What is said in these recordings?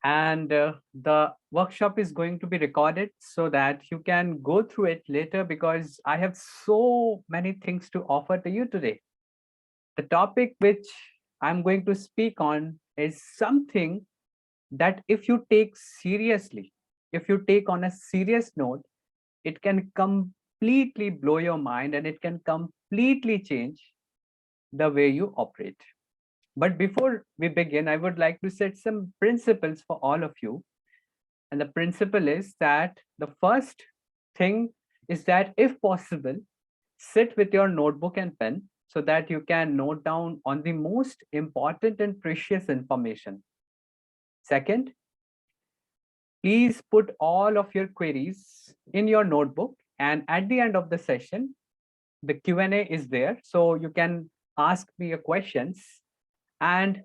And the workshop is going to be recorded so that you can go through it later, because I have so many things to offer to you today. The topic which I'm going to speak on is something that if you take seriously, if you take on a serious note, it can completely blow your mind and it can completely change the way you operate. But before we begin, I would like to set some principles for all of you. And the principle is that the first thing is that if possible, sit with your notebook and pen so that you can note down on the most important and precious information. Second, please put all of your queries in your notebook, and at the end of the session, the Q&A is there, so you can ask me your questions. And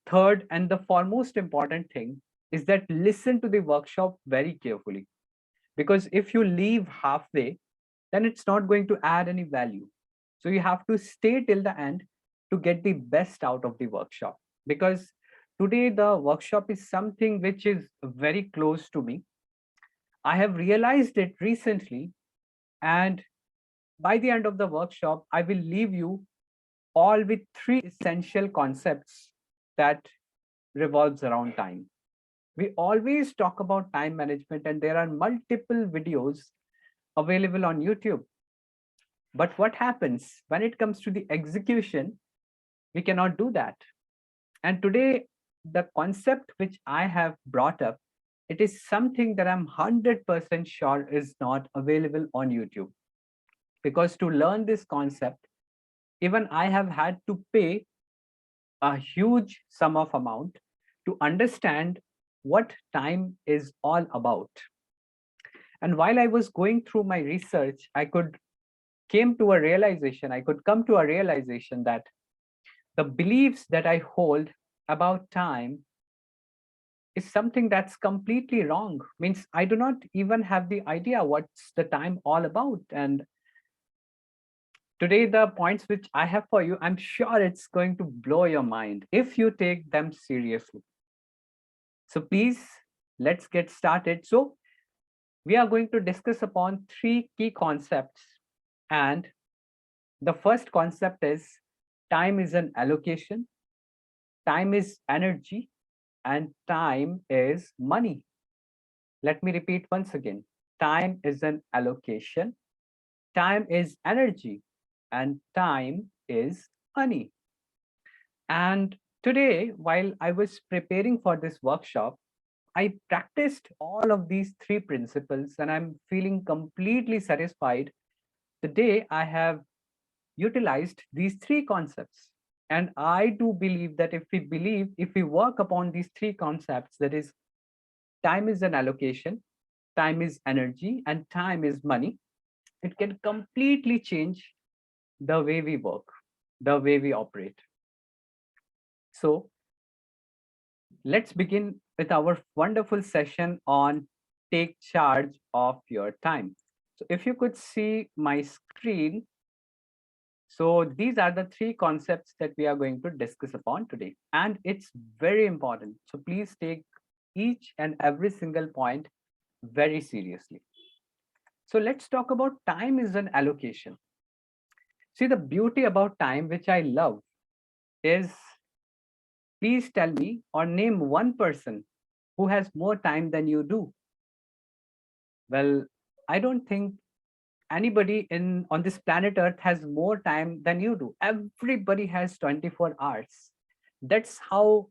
third, and the foremost important thing, is that listen to the workshop very carefully, because if you leave halfway, then it's not going to add any value. So you have to stay till the end to get the best out of the workshop, because today the workshop is something which is very close to me. I have realized it recently, and by the end of the workshop, I will leave you all with three essential concepts that revolves around time. We always talk about time management, and there are multiple videos available on YouTube. But what happens when it comes to the execution? We cannot do that. And today, the concept which I have brought up, it is something that I'm 100% sure is not available on YouTube. Because to learn this concept, even I have had to pay a huge sum of amount to understand what time is all about. And while I was going through my research, I could come to a realization that the beliefs that I hold about time is something that's completely wrong. Means I do not even have the idea what's the time all about. And today, the points which I have for you, I'm sure it's going to blow your mind if you take them seriously. So please, let's get started. So we are going to discuss upon three key concepts. And the first concept is time is an allocation, time is energy, and time is money. Let me repeat once again. Time is an allocation, time is energy, and time is money. And today, while I was preparing for this workshop, I practiced all of these three principles, and I'm feeling completely satisfied the day I have utilized these three concepts. And I do believe that if we work upon these three concepts, that is, time is an allocation, time is energy, and time is money, it can completely change the way we work, the way we operate. So let's begin with our wonderful session on take charge of your time. So if you could see my screen, so these are the three concepts that we are going to discuss upon today. And it's very important. So please take each and every single point very seriously. So let's talk about time is an allocation. See, the beauty about time, which I love, is please tell me or name one person who has more time than you do. Well, I don't think anybody in on this planet Earth has more time than you do. Everybody has 24 hours. That's how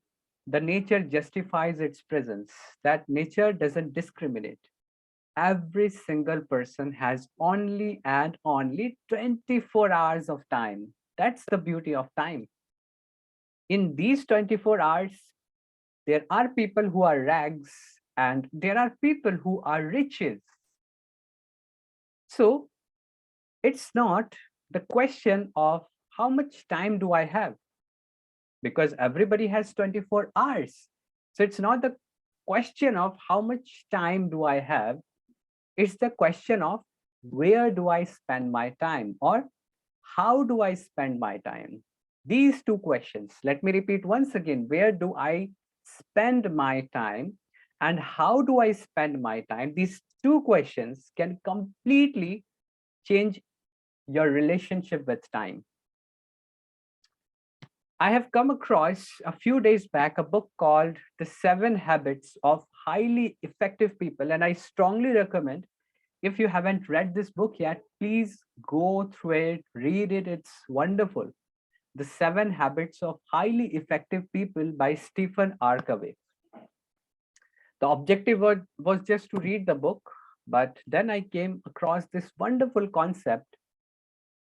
the nature justifies its presence, that nature doesn't discriminate. Every single person has only and only 24 hours of time. That's the beauty of time. In these 24 hours, there are people who are rags and there are people who are riches. So it's not the question of how much time do I have, because everybody has 24 hours. So it's not the question of how much time do I have, it's the question of where do I spend my time, or how do I spend my time. These two questions, let me repeat once again, where do I spend my time and how do I spend my time? These two questions can completely change your relationship with time. I have come across a few days back a book called The 7 Habits of Highly Effective People, and I strongly recommend, if you haven't read this book yet, please go through it, read it. It's wonderful. The 7 Habits of Highly Effective People by Stephen R. Covey. The objective was just to read the book, but then I came across this wonderful concept,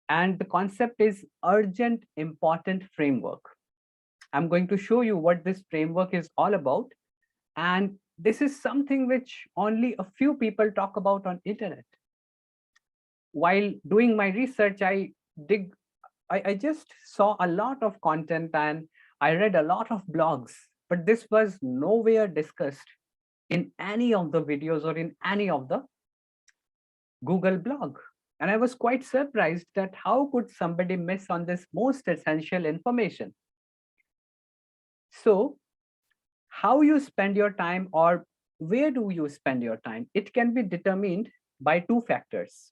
and the concept is urgent important framework. I'm going to show you what this framework is all about, and this is something which only a few people talk about on internet. While doing my research, dig I just saw a lot of content and I read a lot of blogs, but this was nowhere discussed in any of the videos or in any of the Google blog. And I was quite surprised that how could somebody miss on this most essential information? So, how you spend your time or where do you spend your time? It can be determined by two factors: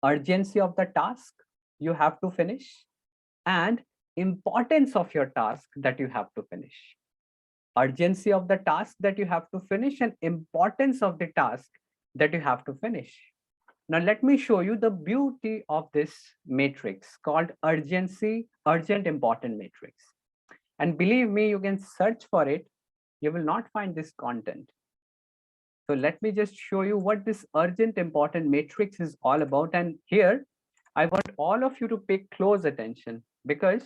urgency of the task you have to finish and importance of your task that you have to finish. Urgency of the task that you have to finish and importance of the task that you have to finish. Now, let me show you the beauty of this matrix called urgent important matrix. And believe me, you can search for it. You will not find this content. So let me just show you what this urgent important matrix is all about. And here, I want all of you to pay close attention because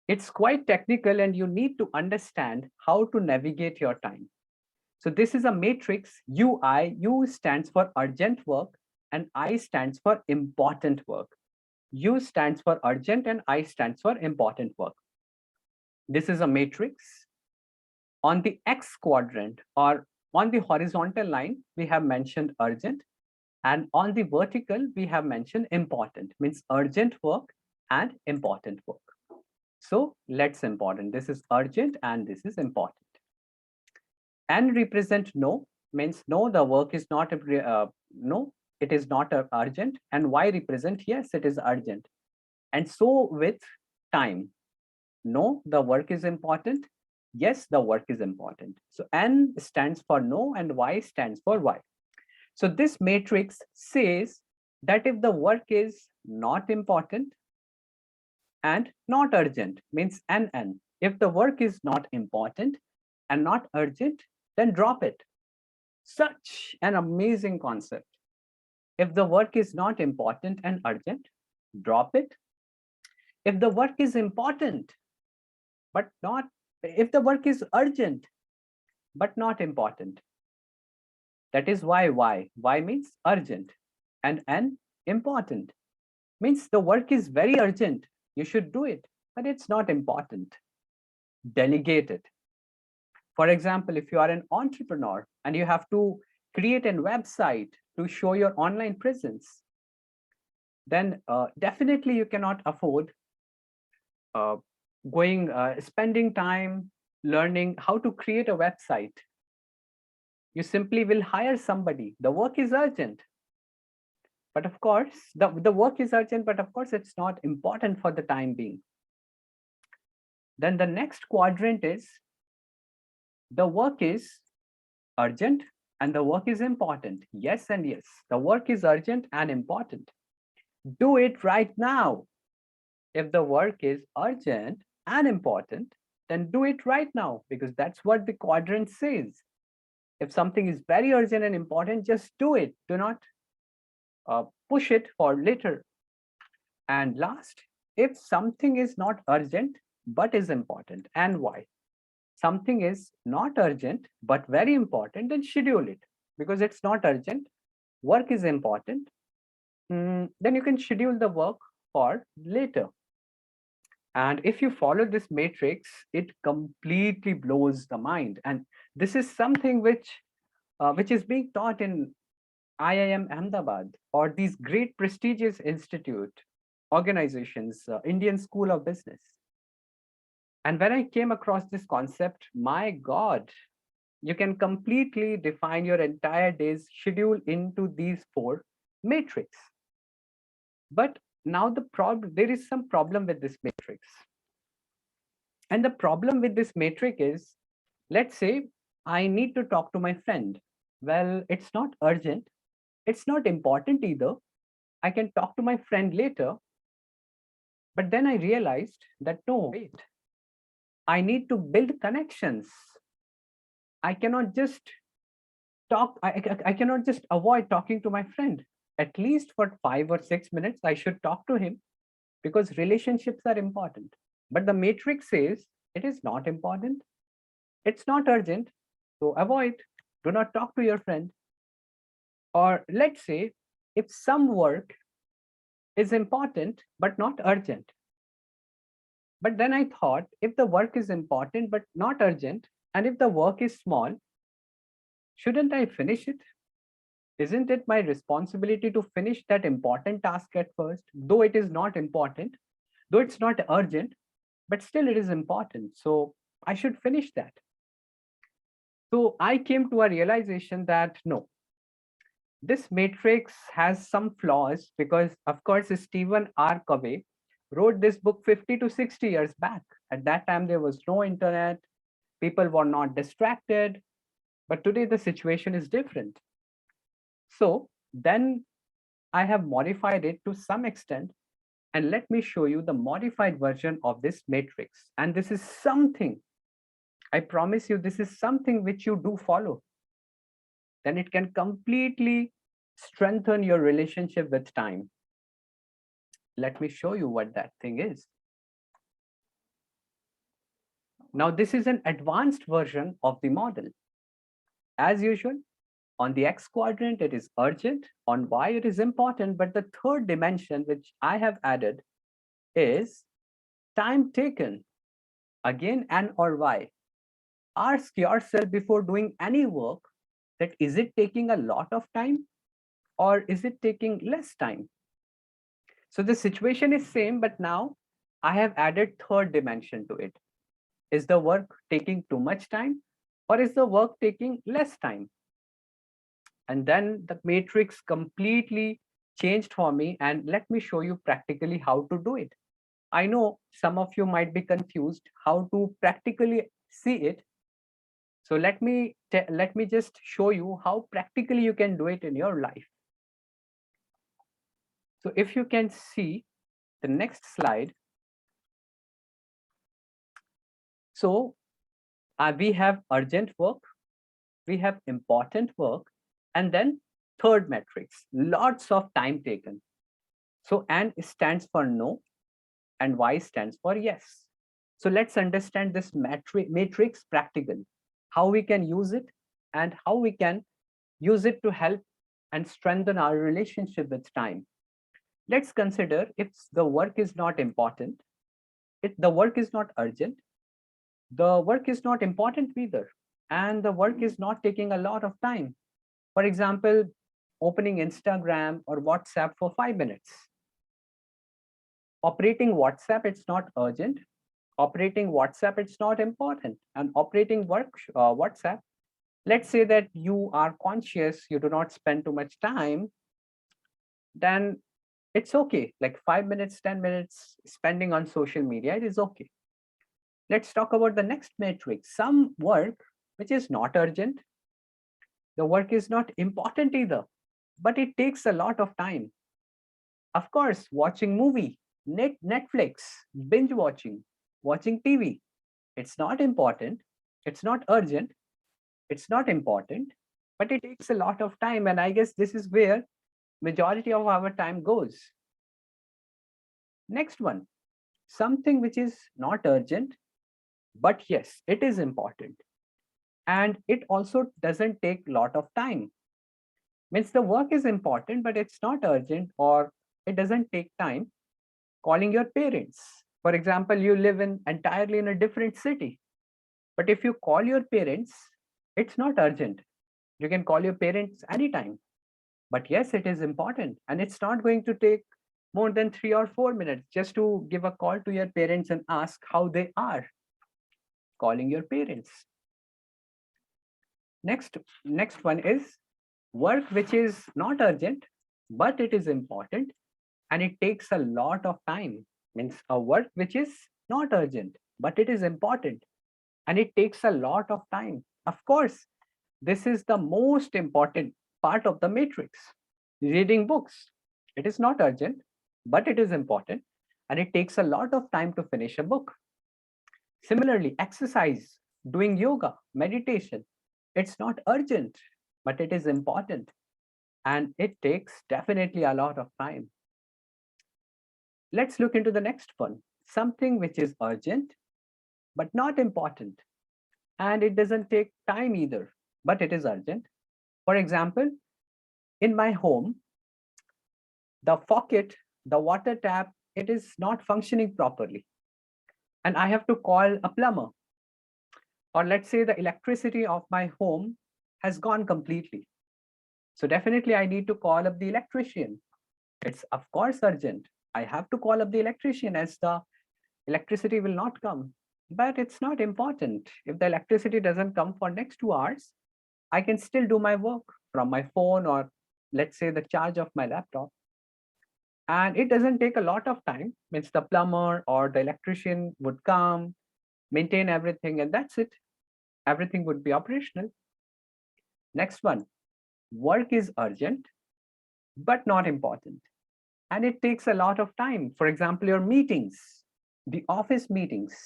it's quite technical and you need to understand how to navigate your time. So this is a matrix UI. U stands for urgent work and I stands for important work. U stands for urgent and I stands for important work. This is a matrix. On the X quadrant or on the horizontal line, we have mentioned urgent, and on the vertical, we have mentioned important, means urgent work and important work. So let's important. This is urgent and this is important. N represent no, means no, the work is not, no, it is not urgent. And Y represent yes, it is urgent. And so with time, no, the work is important. Yes, the work is important. So N stands for no and Y stands for Y. So this matrix says that if the work is not important and not urgent, means NN. If the work is not important and not urgent, then drop it. Such an amazing concept. If the work is not important and urgent, drop it. If the work is important, but not, if the work is urgent, but not important, that is why Y. Y means urgent and N important. Means the work is very urgent. You should do it, but it's not important. Delegate it. For example, if you are an entrepreneur and you have to create a website to show your online presence, then definitely you cannot afford uh, spending time learning how to create a website. You simply will hire somebody. The work is urgent. But of course, the work is urgent, but of course, it's not important for the time being. Then the next quadrant is the work is urgent and the work is important. Yes and yes, the work is urgent and important. Do it right now. If the work is urgent and important, then do it right now because that's what the quadrant says. If something is very urgent and important, just do it. Do not push it for later. And last, if something is not urgent but is important, and why? Something is not urgent but very important, then schedule it because it's not urgent. Work is important. Then you can schedule the work for later. And if you follow this matrix, it completely blows the mind. And this is something which is being taught in IIM Ahmedabad or these great prestigious institute organizations, Indian School of Business. And when I came across this concept, my God, you can completely define your entire day's schedule into these four matrix. But now there is some problem with this matrix. And the problem with this matrix is, let's say I need to talk to my friend. Well, it's not urgent. It's not important either. I can talk to my friend later. But then I realized that no, wait, I need to build connections. I cannot just I cannot just avoid talking to my friend. At least for 5 or 6 minutes, I should talk to him because relationships are important. But the matrix says it is not important. It's not urgent. So avoid, do not talk to your friend. Or let's say if some work is important but not urgent. But then I thought if the work is important but not urgent, and if the work is small, shouldn't I finish it? Isn't it my responsibility to finish that important task at first, though it is not important, though it's not urgent, but still it is important. So I should finish that. So I came to a realization that no, this matrix has some flaws because, of course, Stephen R. Covey wrote this book 50 to 60 years back. At that time, there was no internet, people were not distracted, but today the situation is different. So then I have modified it to some extent. And let me show you the modified version of this matrix. And this is something, I promise you, this is something which you do follow. Then it can completely strengthen your relationship with time. Let me show you what that thing is. Now, this is an advanced version of the model. As usual, on the X quadrant, it is urgent. On Y, it is important. But the third dimension, which I have added, is time taken. Again, N or Y. Ask yourself before doing any work that is it taking a lot of time or is it taking less time? So the situation is same, but now I have added third dimension to it. Is the work taking too much time or is the work taking less time? And then the matrix completely changed for me. And let me show you practically how to do it. I know some of you might be confused how to practically see it. So let me just show you how practically you can do it in your life. So if you can see the next slide. So we have urgent work, we have important work, and then third matrix, lots of time taken. So N stands for no and Y stands for yes. So let's understand this matrix practically, how we can use it and how we can use it to help and strengthen our relationship with time. Let's consider if the work is not important, if the work is not urgent, the work is not important either, and the work is not taking a lot of time. For example, opening Instagram or WhatsApp for 5 minutes. Operating WhatsApp, it's not urgent. Operating WhatsApp, it's not important. And operating WhatsApp, let's say that you are conscious, you do not spend too much time, then it's okay. Like 5 minutes, 10 minutes spending on social media, it is okay. Let's talk about the next matrix. Some work which is not urgent, the work is not important either, but it takes a lot of time. Of course, watching movie, Netflix, binge watching, watching TV, it's not important, it's not urgent, it's not important, but it takes a lot of time. And I guess this is where majority of our time goes. Next one, something which is not urgent, but yes, it is important. And it also doesn't take a lot of time. Means the work is important, but it's not urgent or it doesn't take time. Calling your parents. For example, you live in entirely in a different city. But if you call your parents, it's not urgent. You can call your parents anytime. But yes, it is important. And it's not going to take more than 3 or 4 minutes just to give a call to your parents and ask how they are. calling your parents. Next one is work which is not urgent, but it is important and it takes a lot of time. Means a work which is not urgent, but it is important and it takes a lot of time. Of course, this is the most important part of the matrix. Reading books. It is not urgent, but it is important and it takes a lot of time to finish a book. Similarly, exercise, doing yoga, meditation. It's not urgent, but it is important and it takes definitely a lot of time. Let's look into the next one. Something which is urgent, but not important. And it doesn't take time either, but it is urgent. For example, in my home, the faucet, the water tap, it is not functioning properly. And I have to call a plumber. Or let's say the electricity of my home has gone completely. So definitely I need to call up the electrician. It's of course urgent. I have to call up the electrician as the electricity will not come. But it's not important. If the electricity doesn't come for next 2 hours, I can still do my work from my phone or let's say the charge of my laptop. And it doesn't take a lot of time. Means the plumber or the electrician would come, maintain everything, and that's it. Everything would be operational. Next one, work is urgent, but not important. And it takes a lot of time. For example, your meetings, the office meetings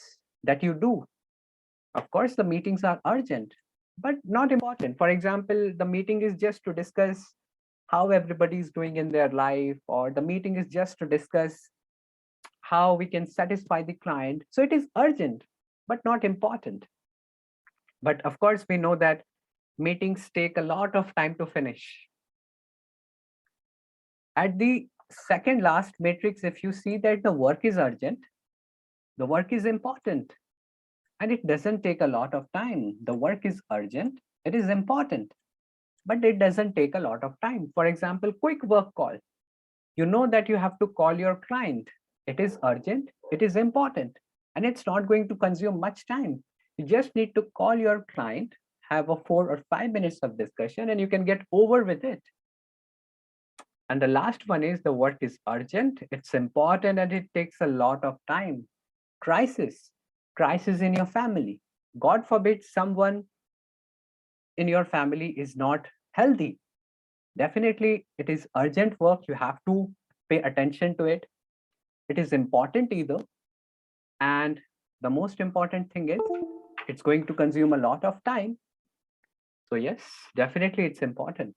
that you do. Of course, the meetings are urgent, but not important. For example, the meeting is just to discuss how everybody is doing in their life, or the meeting is just to discuss how we can satisfy the client. So it is urgent, but not important. But of course, we know that meetings take a lot of time to finish. At the second last matrix, if you see that the work is urgent, the work is important, and it doesn't take a lot of time. The work is urgent, it is important, but it doesn't take a lot of time. For example, quick work call. You know that you have to call your client. It is urgent, it is important, and it's not going to consume much time. You just need to call your client, have a 4 or 5 minutes of discussion, and you can get over with it. And the last one is the work is urgent, it's important, and it takes a lot of time. Crisis in your family. God forbid someone in your family is not healthy. Definitely, it is urgent work. You have to pay attention to it. It is important either. And the most important thing is it's going to consume a lot of time. So yes, definitely it's important.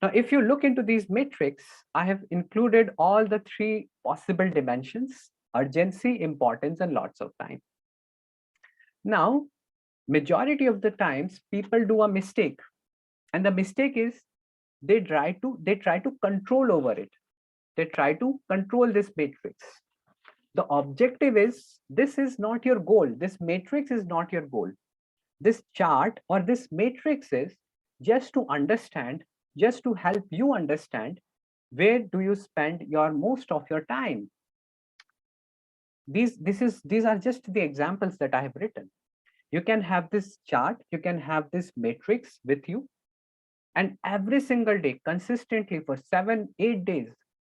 Now, if you look into these metrics, I have included all the three possible dimensions: urgency, importance, and lots of time. Now, majority of the times people do a mistake, and the mistake is they try to control over it. They try to control this matrix. The objective is, this is not your goal. This matrix is not your goal. This chart or this matrix is just to understand, just to help you understand where do you spend your most of your time. These are just the examples that I have written. You can have this chart, you can have this matrix with you, and every single day consistently for 7 8 days,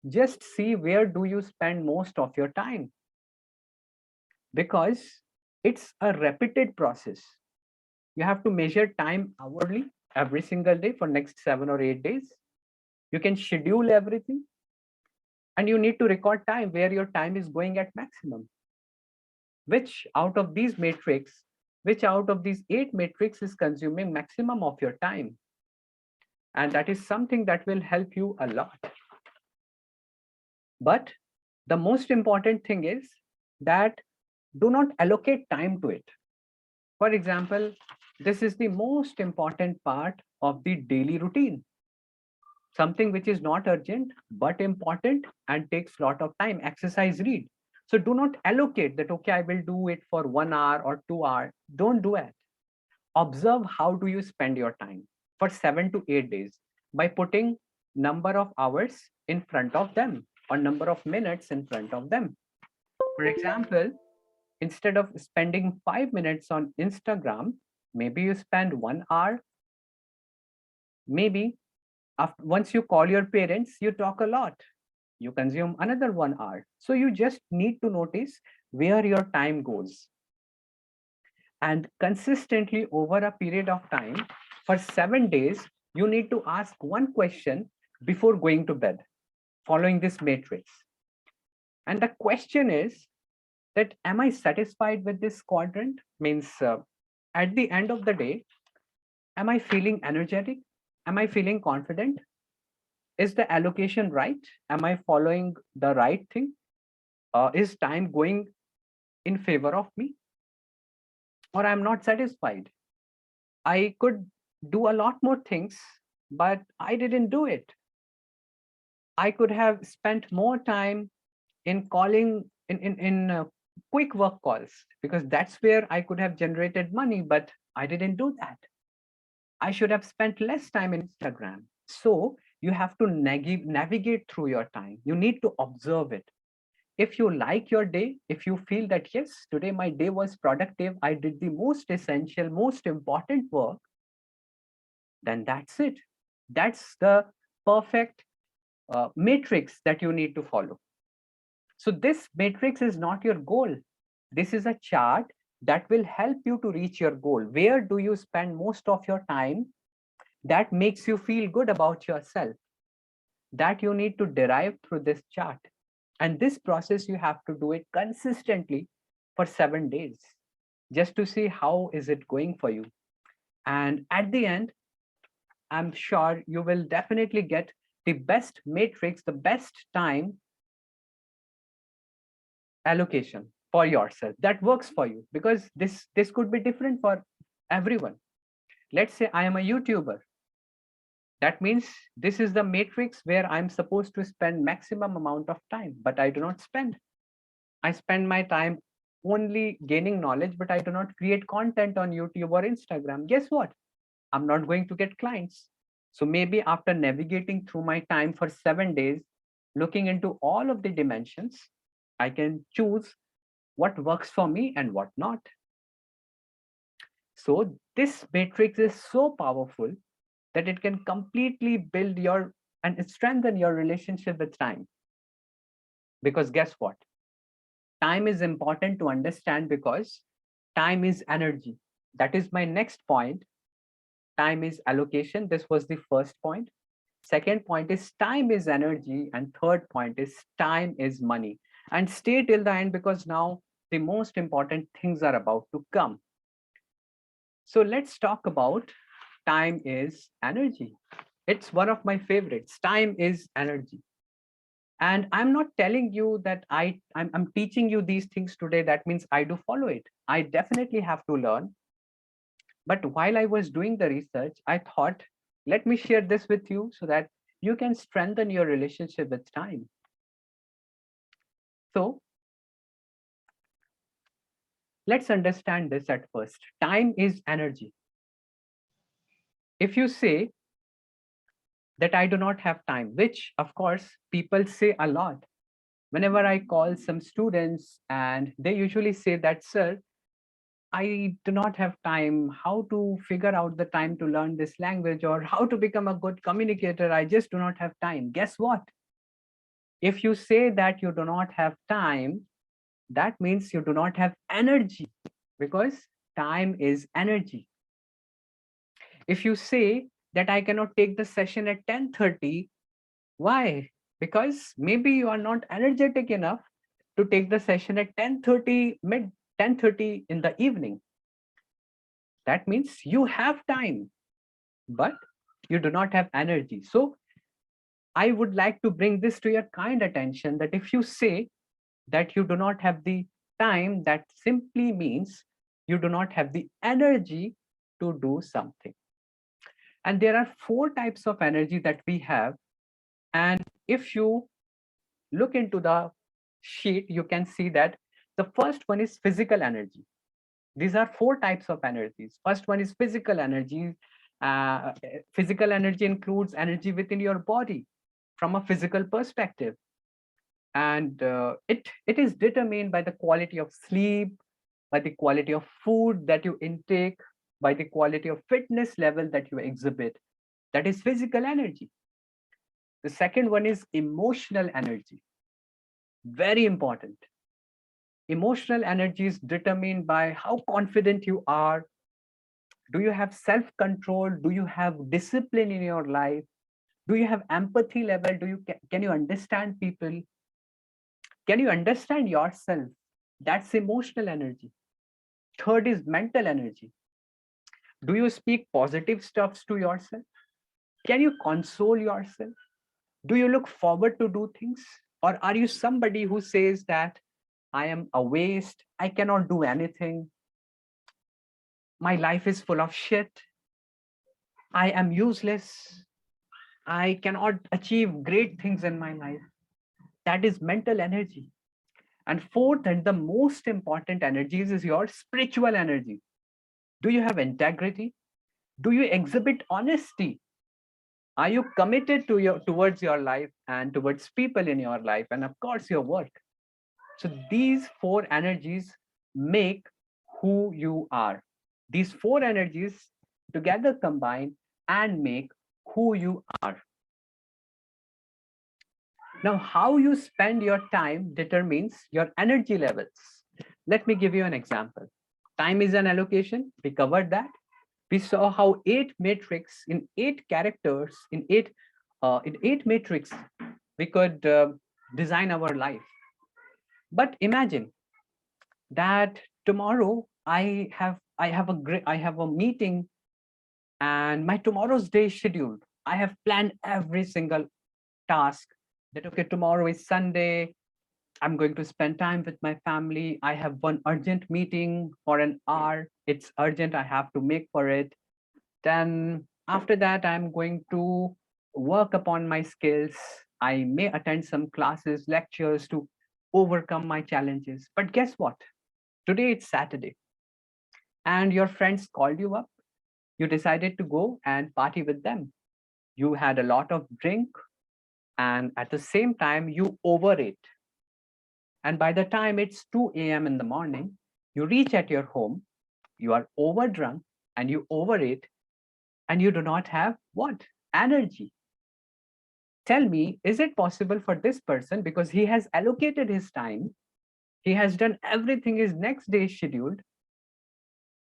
just see where do you spend most of your time, because it's a repeated process. You have to measure time hourly every single day for next 7 or 8 days. You can schedule everything, and you need to record time where your time is going at maximum. Which out of these matrix, which out of these 8 matrix is consuming maximum of your time? And that is something that will help you a lot. But the most important thing is that do not allocate time to it. For example, this is the most important part of the daily routine. Something which is not urgent but important and takes a lot of time: exercise, read. So do not allocate that, okay, I will do it for 1 hour or 2 hours. Don't do it. Observe how do you spend your time for 7 to 8 days by putting number of hours in front of them or number of minutes in front of them. For example, Instead of spending 5 minutes on Instagram, maybe you spend 1 hour. Maybe once you call your parents, you talk a lot. You consume another 1 hour. So you just need to notice where your time goes. And consistently over a period of time, for 7 days, you need to ask one question before going to bed, following this matrix. And the question is that, am I satisfied with this quadrant? Means at the end of the day, am I feeling energetic? Am I feeling confident? Is the allocation right? Am I following the right thing? Is time going in favor of me? Or I'm not satisfied? I could do a lot more things, but I didn't do it. I could have spent more time in calling in quick work calls, because that's where I could have generated money, but I didn't do that. I should have spent less time in Instagram. So you have to navigate through your time. You need to observe it. If you like your day, if you feel that, yes, today my day was productive, I did the most essential, most important work, then that's it. That's the perfect matrix that you need to follow. So this matrix is not your goal. This is a chart that will help you to reach your goal. Where do you spend most of your time that makes you feel good about yourself? That you need to derive through this chart. And this process, you have to do it consistently for 7 days, just to see how is it going for you. And at the end, I'm sure you will definitely get the best matrix, the best time allocation for yourself that works for you, because this could be different for everyone. Let's say I am a YouTuber. That means this is the matrix where I'm supposed to spend maximum amount of time, but I do not spend. I spend my time only gaining knowledge, but I do not create content on YouTube or Instagram. Guess what? I'm not going to get clients. So maybe after navigating through my time for 7 days, looking into all of the dimensions, I can choose what works for me and what not. So this matrix is so powerful that it can completely build your and strengthen your relationship with time. Because guess what? Time is important to understand, because time is energy. That is my next point. Time is allocation. This was the first point. Second point is time is energy. And third point is time is money. And stay till the end, because now the most important things are about to come. So let's talk about time is energy. It's one of my favorites. Time is energy. And I'm not telling you that I'm teaching you these things today. That means I do follow it. I definitely have to learn. But while I was doing the research, I thought, let me share this with you so that you can strengthen your relationship with time. So let's understand this at first. Time is energy. If you say that I do not have time, which of course people say a lot. Whenever I call some students, and they usually say that, sir, I do not have time. How to figure out the time to learn this language, or how to become a good communicator? I just do not have time. Guess what? If you say that you do not have time, that means you do not have energy, because time is energy. If you say that I cannot take the session at 10:30, why? Because maybe you are not energetic enough to take the session at 10:30, mid 10:30 in the evening. That means you have time, but you do not have energy. So I would like to bring this to your kind attention, that if you say that you do not have the time, that simply means you do not have the energy to do something. And there are 4 types of energy that we have. And if you look into the sheet, you can see that the first one is physical energy. These are 4 types of energies. First one is physical energy. Physical energy includes energy within your body from a physical perspective. And it is determined by the quality of sleep, by the quality of food that you intake, by the quality of fitness level that you exhibit. That is physical energy. The second one is emotional energy. Very important. Emotional energy is determined by how confident you are. Do you have self control? Do you have discipline in your life? Do you have empathy level? Can you understand people? Can you understand yourself? That's emotional energy. Third is mental energy. Do you speak positive stuffs to yourself? Can you console yourself? Do you look forward to do things? Or are you somebody who says that I am a waste, I cannot do anything, my life is full of shit, I am useless, I cannot achieve great things in my life? That is mental energy. And fourth, and the most important energies is your spiritual energy. Do you have integrity? Do you exhibit honesty? Are you committed to your towards your life and towards people in your life, and of course your work? So these four energies make who you are. These four energies together combine and make who you are. Now, how you spend your time determines your energy levels. Let me give you an example. Time is an allocation. We covered that. We saw how eight matrix in eight characters in eight matrix we could design our life. But imagine that tomorrow I have a meeting, and my tomorrow's day is scheduled. I have planned every single task. That okay, tomorrow is Sunday, I'm going to spend time with my family. I have one urgent meeting for an hour. It's urgent, I have to make for it. Then after that, I'm going to work upon my skills. I may attend some classes, lectures to overcome my challenges. But guess what? Today it's Saturday, and your friends called you up. You decided to go and party with them. You had a lot of drink, and at the same time, you overate. And by the time it's 2 a.m. in the morning, you reach at your home, you are overdrunk, and you overate, and you do not have what? Energy. Tell me, is it possible for this person, because he has allocated his time, he has done everything his next day is scheduled,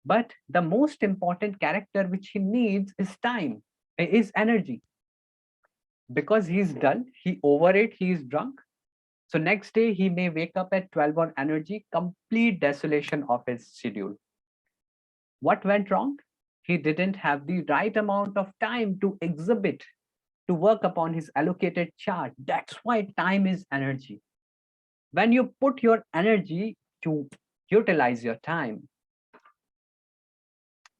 but the most important character which he needs is time, is energy. Because he's done, he overate, he is drunk. So next day he may wake up at 12 on energy, complete desolation of his schedule. What went wrong? He didn't have the right amount of time to exhibit, to work upon his allocated chart. That's why time is energy. When you put your energy to utilize your time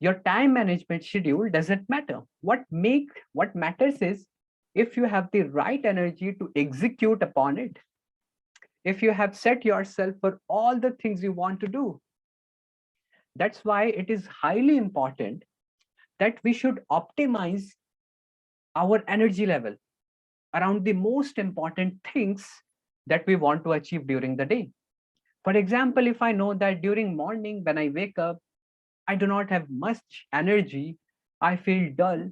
management schedule doesn't matter. What matters is if you have the right energy to execute upon it, if you have set yourself for all the things you want to do. That's why it is highly important that we should optimize our energy level around the most important things that we want to achieve during the day. For example, if I know that during morning when I wake up, I do not have much energy, I feel dull.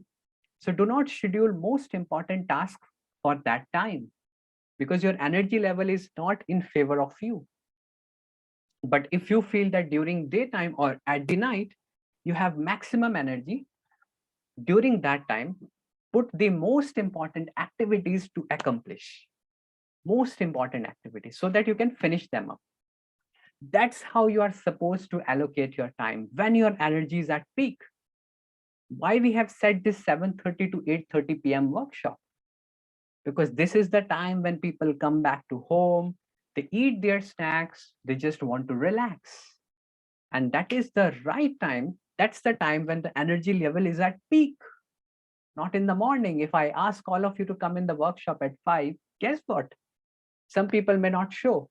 So do not schedule most important tasks for that time, because your energy level is not in favor of you. But if you feel that during daytime or at the night, you have maximum energy, during that time, put the most important activities to accomplish, most important activities, so that you can finish them up. That's how you are supposed to allocate your time when your energy is at peak. Why we have set this 7:30 to 8:30 p.m. workshop? Because this is the time when people come back to home, they eat their snacks, they just want to relax. And that is the right time. That's the time when the energy level is at peak, not in the morning. If I ask all of you to come in the workshop at 5, guess what? Some people may not show.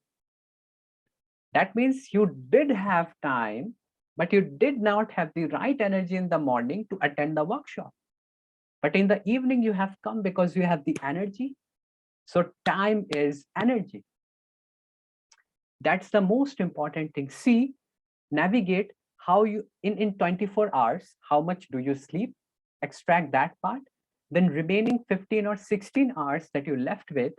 That means you did have time, but you did not have the right energy in the morning to attend the workshop. But in the evening, you have come because you have the energy. So time is energy. That's the most important thing. See, navigate how you in 24 hours, how much do you sleep, extract that part, then remaining 15 or 16 hours that you left with,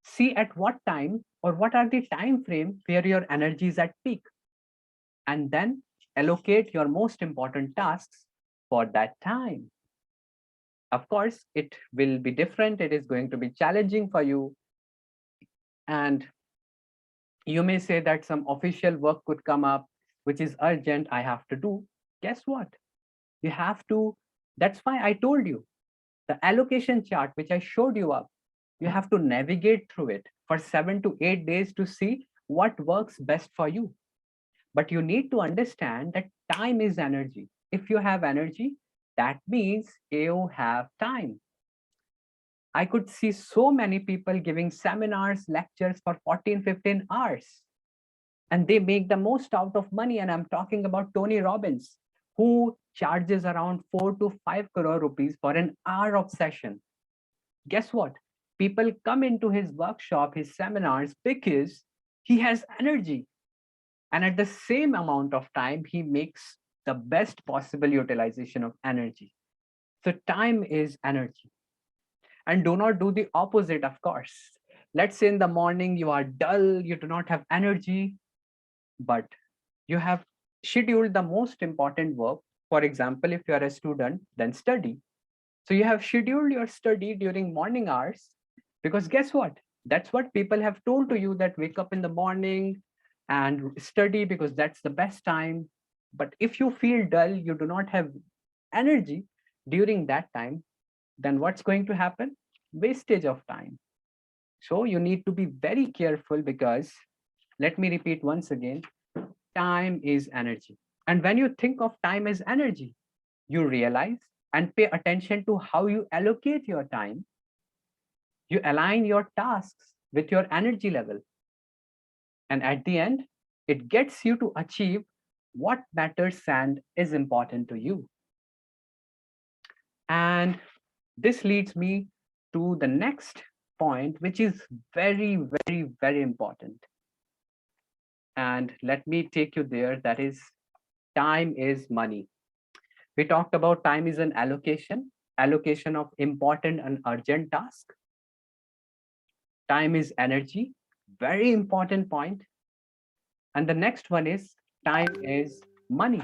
see at what time or what are the time frame where your energy is at peak, and then allocate your most important tasks for that time. Of course, it will be different. It is going to be challenging for you. And you may say that some official work could come up, which is urgent, I have to do. Guess what? You have to, that's why I told you the allocation chart, which I showed you up, you have to navigate through it for 7 to 8 days to see what works best for you. But you need to understand that time is energy. If you have energy, that means you have time. I could see so many people giving seminars, lectures for 14, 15 hours, and they make the most out of money. And I'm talking about Tony Robbins, who charges around 4 to 5 crore rupees for an hour of session. Guess what? People come into his workshop, his seminars, because he has energy. And at the same amount of time, he makes the best possible utilization of energy. So time is energy. And do not do the opposite, of course. Let's say in the morning you are dull, you do not have energy, but you have scheduled the most important work. For example, if you are a student, then study. So you have scheduled your study during morning hours, because guess what? That's what people have told to you, that wake up in the morning and study because that's the best time. But if you feel dull, you do not have energy during that time, then what's going to happen? Wastage of time. So you need to be very careful, because let me repeat once again, time is energy. And when you think of time as energy, you realize and pay attention to how you allocate your time. You align your tasks with your energy level. And at the end, it gets you to achieve what matters and is important to you. And this leads me to the next point, which is very, very, very important. And let me take you there. That is, time is money. We talked about time is an allocation of important and urgent tasks. Time is energy, very important point. And the next one is time is money.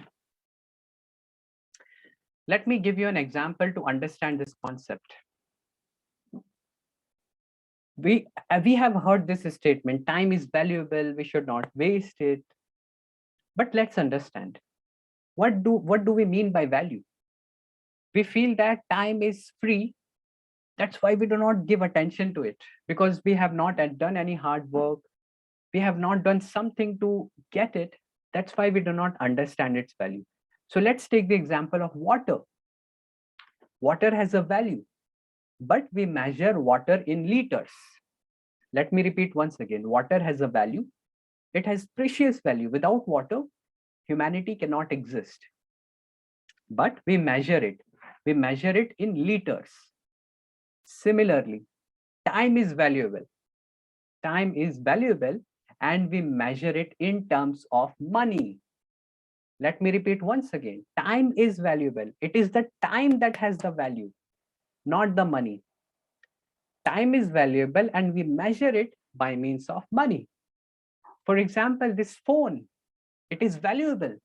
Let me give you an example to understand this concept. We have heard this statement, time is valuable, we should not waste it. But let's understand, what do we mean by value? We feel that time is free. That's why we do not give attention to it, because we have not done any hard work. We have not done something to get it. That's why we do not understand its value. So let's take the example of water. Water has a value, but we measure water in liters. Let me repeat once again, water has a value. It has precious value. Without water, humanity cannot exist. But we measure it. We measure it in liters. Similarly, time is valuable. Time is valuable, and we measure it in terms of money. Let me repeat once again. Time is valuable. It is the time that has the value, not the money. Time is valuable and we measure it by means of money. For example, this phone, it is valuable.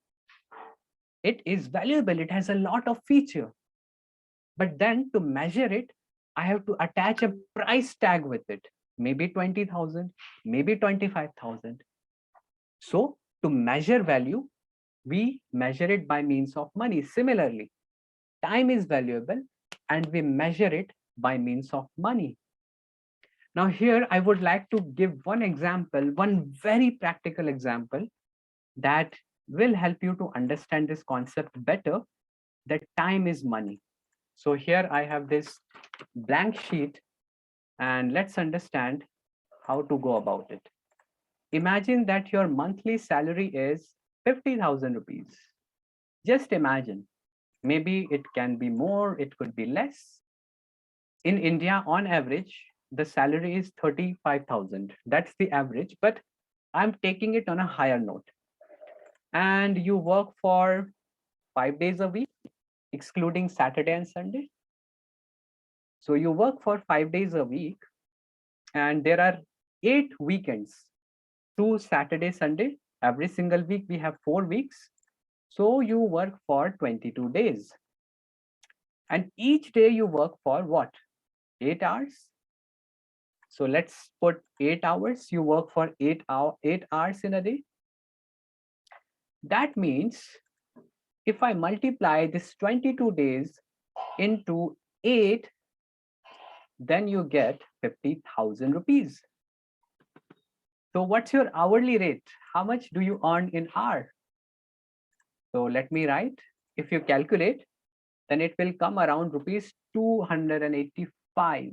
It is valuable. It has a lot of feature. But then to measure it, I have to attach a price tag with it. Maybe 20,000, maybe 25,000. So to measure value, we measure it by means of money. Similarly, time is valuable and we measure it by means of money. Now here I would like to give one example, one very practical example that will help you to understand this concept better, that time is money. So here I have this blank sheet and let's understand how to go about it. Imagine that your monthly salary is 50,000 rupees. Just imagine. Maybe it can be more, it could be less. In India, on average, the salary is 35,000. That's the average, but I'm taking it on a higher note. and you work for 5 days a week, excluding Saturday and Sunday. So you work for 5 days a week, and there are 8 weekends, 2 Saturday, Sunday. Every single week, we have 4 weeks. So you work for 22 days. And each day you work for what? 8 hours. So let's put 8 hours. You work for 8 hours in a day. That means if I multiply this 22 days into 8, then you get 50,000 rupees. So what's your hourly rate? How much do you earn in hour? So let me write. If you calculate, then it will come around rupees 285.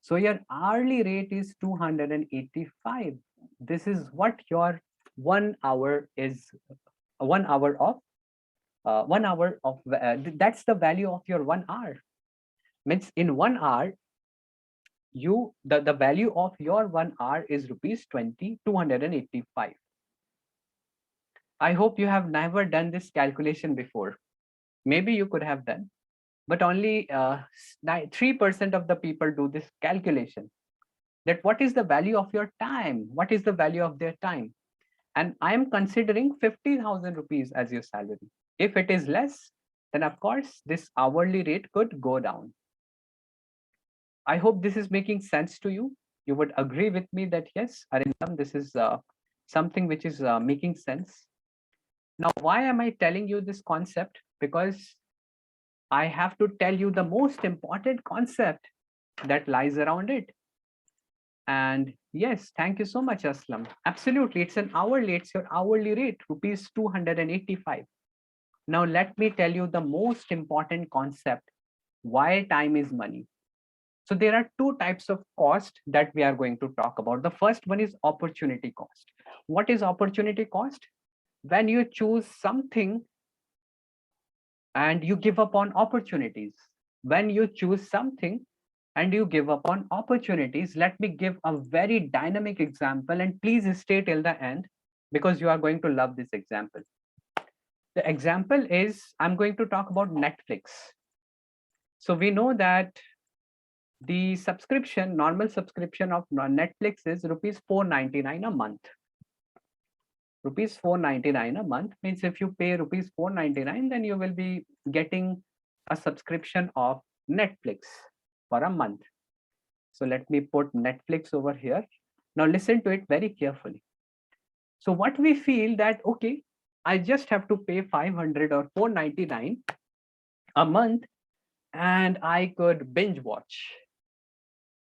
So your hourly rate is 285. This is what your 1 hour is. 1 hour of 1 hour of that's the value of your 1 hour. Means in 1 hour, the value of your 1 hour is rupees 285. I hope you have never done this calculation before. Maybe you could have done, but only 3% of the people do this calculation. That what is the value of your time? What is the value of their time? And I am considering 50,000 rupees as your salary. If it is less, then of course this hourly rate could go down. I hope this is making sense to you. You would agree with me that yes, Arindam, this is something which is making sense. Now, why am I telling you this concept? Because I have to tell you the most important concept that lies around it. And yes, thank you so much, Aslam. Absolutely, it's an hourly, it's your hourly rate, rupees 285. Now, let me tell you the most important concept, why time is money. So there are two types of cost that we are going to talk about. The first one is opportunity cost. What is opportunity cost? When you choose something and you give up on opportunities. When you choose something and you give up on opportunities, let me give a very dynamic example, and please stay till the end because you are going to love this example. The example is I'm going to talk about Netflix. So we know that the subscription, normal subscription of Netflix is rupees 499 a month. Rupees 499 a month means if you pay rupees 499, then you will be getting a subscription of Netflix for a month. So let me put Netflix over here. Now listen to it very carefully. So what we feel that, okay, I just have to pay 500 or 499 a month and I could binge watch.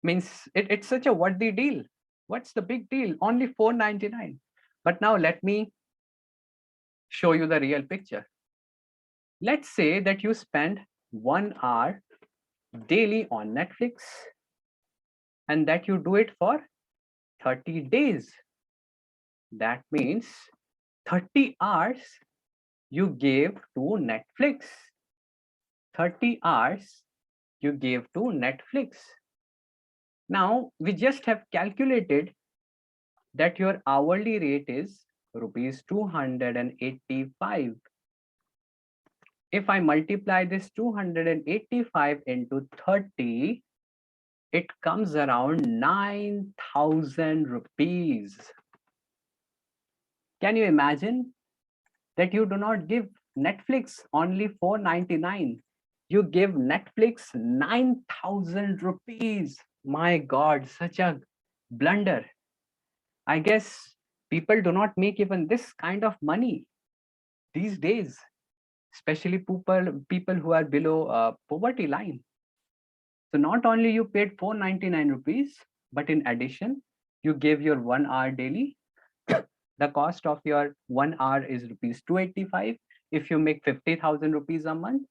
Means it's such a worthy deal. What's the big deal? Only 499. But now let me show you the real picture. Let's say that you spend 1 hour daily on Netflix and that you do it for 30 days. That means 30 hours you gave to Netflix. 30 hours you gave to Netflix. Now we just have calculated that your hourly rate is rupees 285. If I multiply this 285 into 30, it comes around 9,000 rupees. Can you imagine that you do not give Netflix only 499? You give Netflix 9,000 rupees. My God, such a blunder. I guess people do not make even this kind of money these days, especially people who are below poverty line. So not only you paid 499 rupees, but in addition, you gave your 1 hour daily. The cost of your 1 hour is rupees 285. If you make 50,000 rupees a month,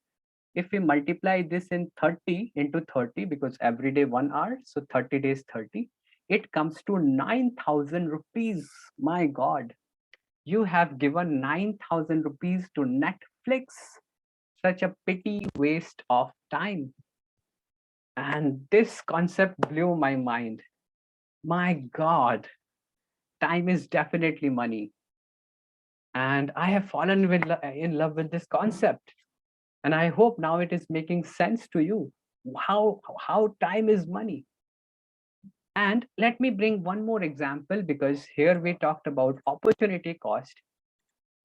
if we multiply this in 30 into 30, because every day 1 hour, so 30 days 30, it comes to 9,000 rupees. My God, you have given 9,000 rupees to Netflix. Such a pity waste of time. And this concept blew my mind. My God, time is definitely money. And I have fallen in love with this concept. And I hope now it is making sense to you how time is money. And let me bring one more example, because here we talked about opportunity cost.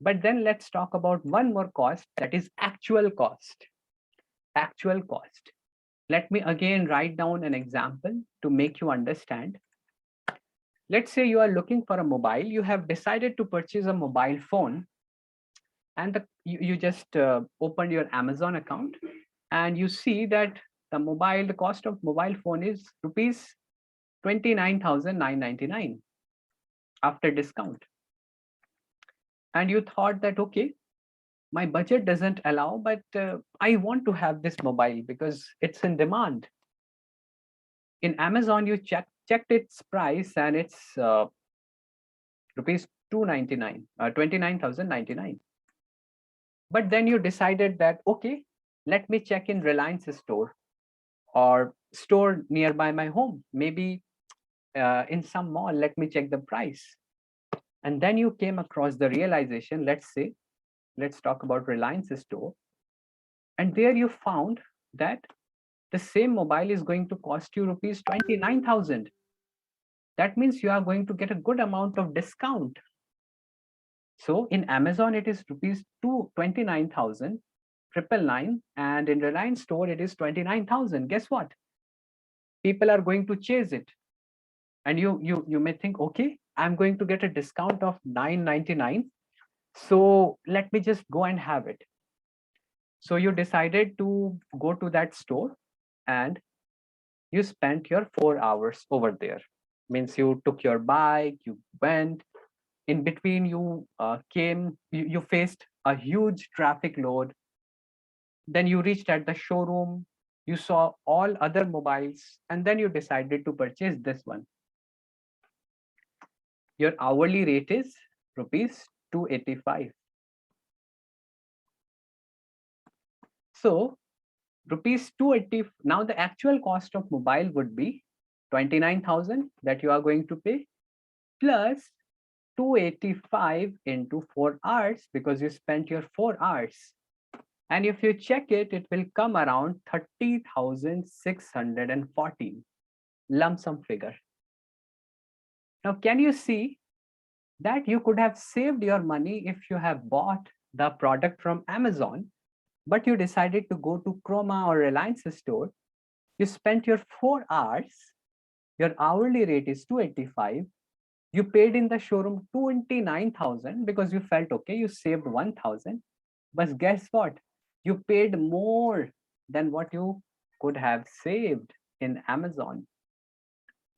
But then let's talk about one more cost, that is actual cost. Actual cost. Let me again write down an example to make you understand. Let's say you are looking for a mobile, you have decided to purchase a mobile phone, and you just opened your Amazon account, and you see that the cost of mobile phone is rupees 29,999 after discount. And you thought that, okay, my budget doesn't allow, but I want to have this mobile because it's in demand. In Amazon, you checked its price, and it's rupees 299, 29,099. But then you decided that, okay, let me check in Reliance store or store nearby my home. Maybe in some mall, let me check the price. And then you came across the realization, let's talk about Reliance store. And there you found that the same mobile is going to cost you rupees 29,000. That means you are going to get a good amount of discount. So in Amazon, it is rupees 29,999, and in Reliance store, it is 29,000. Guess what? People are going to chase it. And you may think, okay, I'm going to get a discount of 999. So let me just go and have it. So you decided to go to that store, and you spent your 4 hours over there. Means you took your bike, you went. In between, you faced a huge traffic load. Then you reached at the showroom, you saw all other mobiles, and then you decided to purchase this one. Your hourly rate is rupees 285. So rupees 280. Now the actual cost of mobile would be 29,000 that you are going to pay, plus 285 into 4 hours, because you spent your 4 hours. And if you check it, it will come around 30,614 lump sum figure. Now, can you see that you could have saved your money if you have bought the product from Amazon, but you decided to go to Chroma or Reliance store? You spent your 4 hours, your hourly rate is 285. You paid in the showroom 29,000 because you felt okay, you saved 1,000. But guess what? You paid more than what you could have saved in Amazon.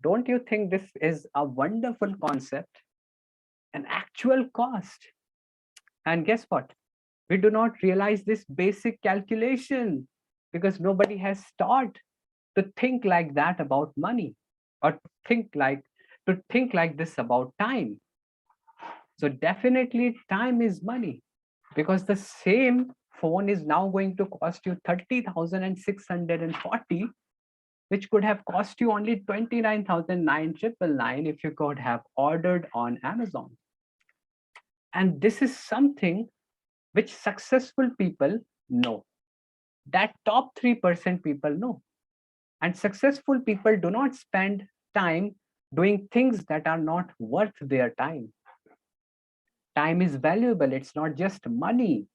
Don't you think this is a wonderful concept? An actual cost. And guess what? We do not realize this basic calculation because nobody has taught to think like that about money, or to think like this about time. So definitely time is money, because the same phone is now going to cost you 30,640, which could have cost you only 29,999 if you could have ordered on Amazon. And this is something which successful people know, that top 3% people know. And successful people do not spend time doing things that are not worth their time. Time is valuable, it's not just money.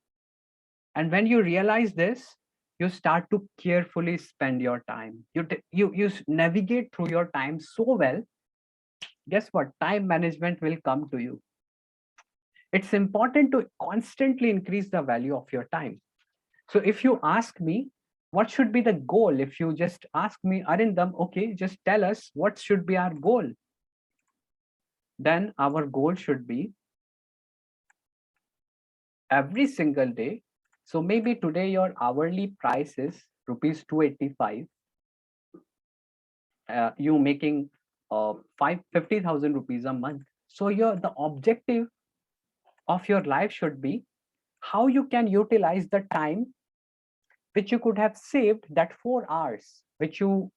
And when you realize this, you start to carefully spend your time. You navigate through your time so well. Guess what? Time management will come to you. It's important to constantly increase the value of your time. So if you ask me, what should be the goal? If you just ask me, Arindam, okay, just tell us what should be our goal. Then our goal should be every single day. So maybe today your hourly price is rupees 285. You making 50,000 rupees a month. So the objective of your life should be how you can utilize the time which you could have saved, that 4 hours which you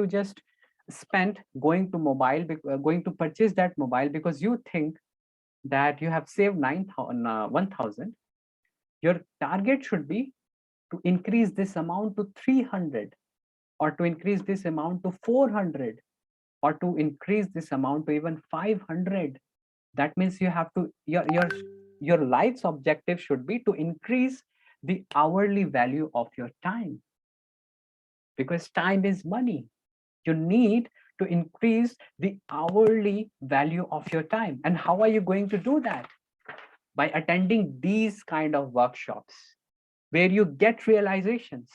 just spent going to purchase that mobile because you think that you have saved 1000, your target should be to increase this amount to 300, or to increase this amount to 400, or to increase this amount to even 500. That means you have to, your life's objective should be to increase the hourly value of your time, because time is money. You need to increase the hourly value of your time. And how are you going to do that? By attending these kind of workshops where you get realizations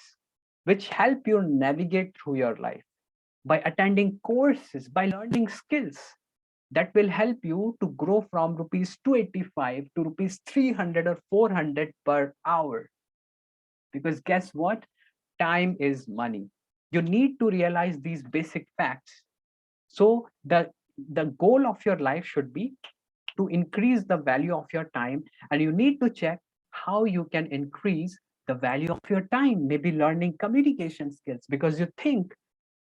which help you navigate through your life, by attending courses, by learning skills that will help you to grow from rupees 285 to rupees 300 or 400 per hour. Because guess what? Time is money. You need to realize these basic facts. So the goal of your life should be to increase the value of your time, and you need to check how you can increase the value of your time. Maybe learning communication skills, because you think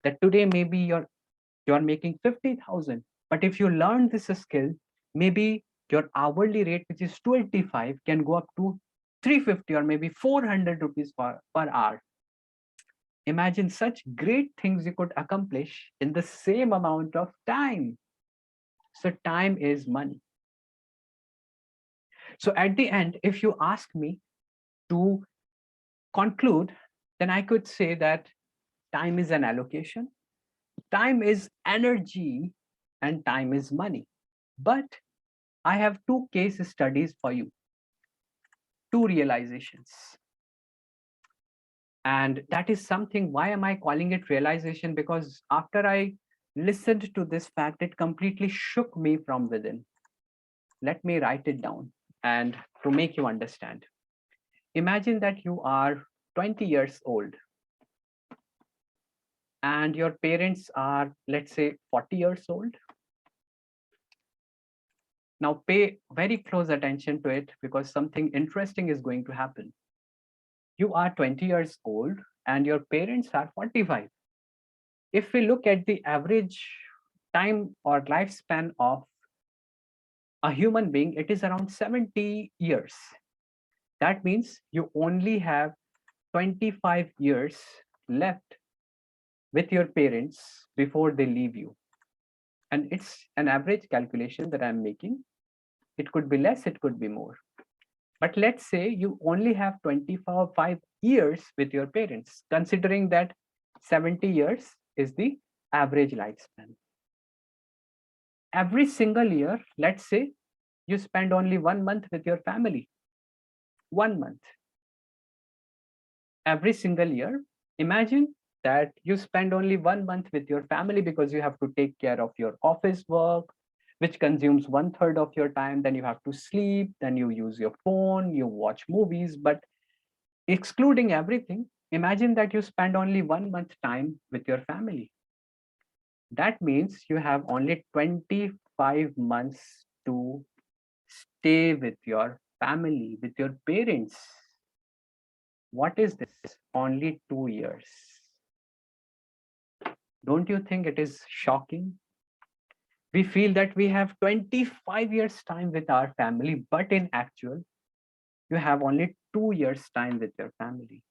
that today maybe you're making 50,000, but if you learn this skill, maybe your hourly rate, which is 285, can go up to 350 or maybe 400 rupees per hour. Imagine such great things you could accomplish in the same amount of time. So time is money. So at the end, if you ask me to conclude, then I could say that time is an allocation, time is energy, and time is money. But I have two case studies for you, two realizations. And that is something, why am I calling it realization? Because after I listened to this fact, it completely shook me from within. Let me write it down and to make you understand. Imagine that you are 20 years old and your parents are, let's say, 40 years old. Now pay very close attention to it, because something interesting is going to happen. You are 20 years old and your parents are 45. If we look at the average time or lifespan of a human being, it is around 70 years. That means you only have 25 years left with your parents before they leave you. And it's an average calculation that I'm making. It could be less, it could be more. But let's say you only have 25 years with your parents, considering that 70 years is the average lifespan. Every single year, let's say you spend only 1 month with your family. 1 month. Every single year, imagine that you spend only 1 month with your family because you have to take care of your office work, which consumes 1/3 of your time. Then you have to sleep, then you use your phone, you watch movies. But excluding everything, imagine that you spend only 1 month time with your family. That means you have only 25 months to stay with your family, with your parents. What is this? Only 2 years. Don't you think it is shocking? We feel that we have 25 years time with our family, but in actual, you have only 2 years time with your family.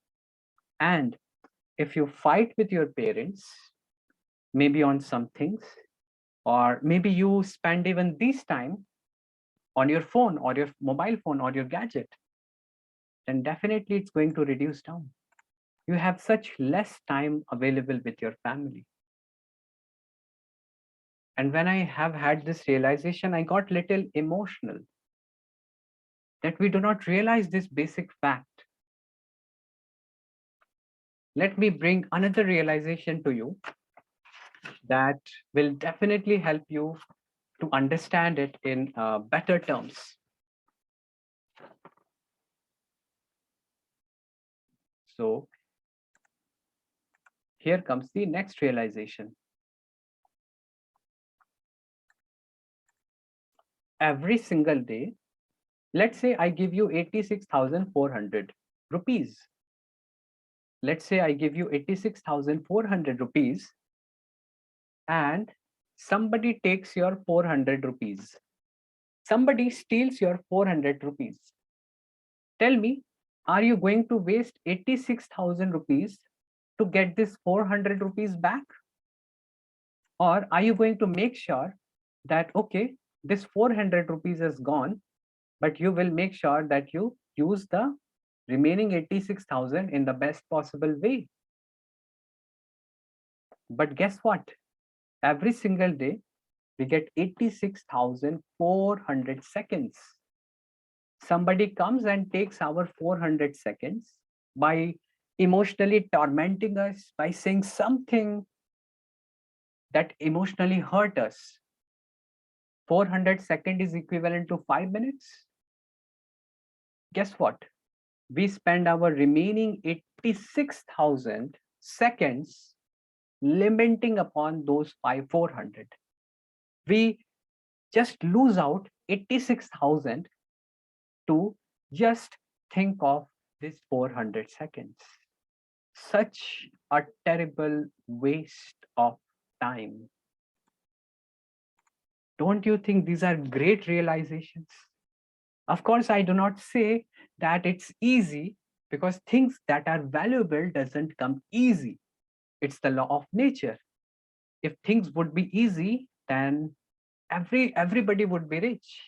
And if you fight with your parents, maybe on some things, or maybe you spend even this time on your phone or your mobile phone or your gadget, then definitely it's going to reduce down. You have such less time available with your family. And when I have had this realization, I got little emotional that we do not realize this basic fact. Let me bring another realization to you that will definitely help you to understand it in better terms. So here comes the next realization. Every single day, let's say I give you 86,400 rupees. Let's say I give you 86,400 rupees and somebody takes your 400 rupees. Somebody steals your 400 rupees. Tell me, are you going to waste 86,000 rupees to get this 400 rupees back? Or are you going to make sure that, okay, this 400 rupees is gone, but you will make sure that you use the remaining 86,000 in the best possible way? But guess what? Every single day, we get 86,400 seconds. Somebody comes and takes our 400 seconds by emotionally tormenting us, by saying something that emotionally hurt us. 400 seconds is equivalent to 5 minutes. Guess what? We spend our remaining 86,000 seconds lamenting upon those 400. We just lose out 86,000 to just think of this 400 seconds. Such a terrible waste of time. Don't you think these are great realizations? Of course, I do not say that it's easy, because things that are valuable doesn't come easy. It's the law of nature. If things would be easy, then everybody would be rich.